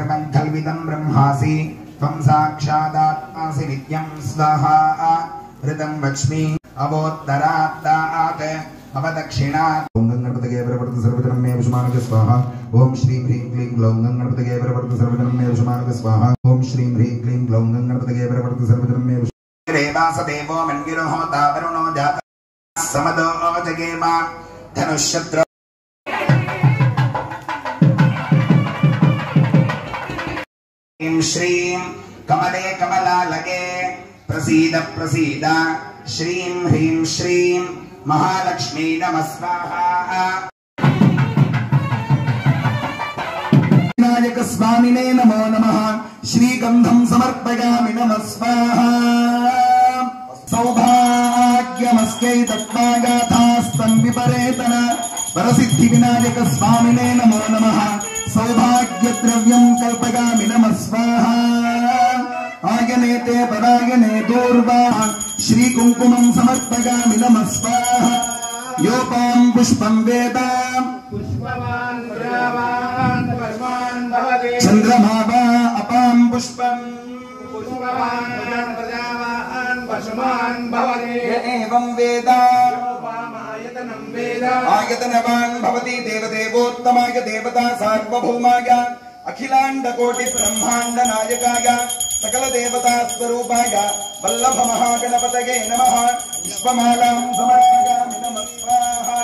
सर्वं कल्विदं ब्रह्मासि त्वं साक्षादात्मासि नित्यं स्वाहा ऋतं वच्मि अवोत्तरात्तात् अवदक्षिणात् ओम गणपतये प्रवर्त सर्वजनं मे विष्मानक स्वाहा ओम श्रीं ह्रीं क्लीं ग्लौं गणपतये प्रवर्त सर्वजनं मे विष्मानक स्वाहा ओम श्रीं ह्रीं क्लीं ग्लौं गणपतये प्रवर्त सर्वजनं मे देवासदेवो मन्दिरो दावरुणो जातः समदो जगेमा धनुष्यद्र श्रीं कमले कमलालये प्रसीद प्रसीद श्रीं ह्रीं श्रीं महालक्ष्मी नमः स्वाहा विनायक स्वामिने नमो नमः श्रीगंधं समर्पयामि नमः स्वाहा सौभाग्यमस्यै तत्त्वागाथास्तं विपरेतन परसिद्धि विनायक स्वामिने नमो नमः सौभाग्यद्रव्यं कल्पयामि नमः स्वाहा आयने ते परायणे दूर्वा श्री कुंकुमं समर्पयामि नमः स्वाहा योपां पुष्पं वेद पुष्पवान् प्रजावान् पुष्पवान् भवति चन्द्रमा वा अपां पुष्पं पुष्पवान् प्रजावान् पुष्पवान् भवति एवं वेद योपामायतनं वेद आयतनवान् भवति देवदेवोत्तमाय देवता सार्वभौमाय अखिलांड कोटि ब्रह्मांड नायकाय सकल देवता स्वरूपाय वल्लभ महागणपतये नमः पुष्पमालां समर्पयामि नमः स्वाहा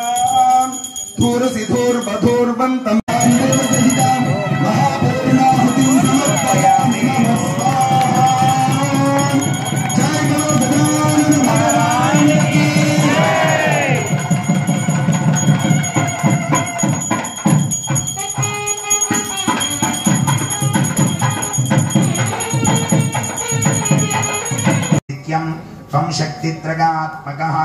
धूर्सिधूर्वधूर्वन्तं महापूर्णाहुतिं समर्पयामि नमः स्वाहा जय गणपति महाराज की त्वं शक्तित्रयात्मकः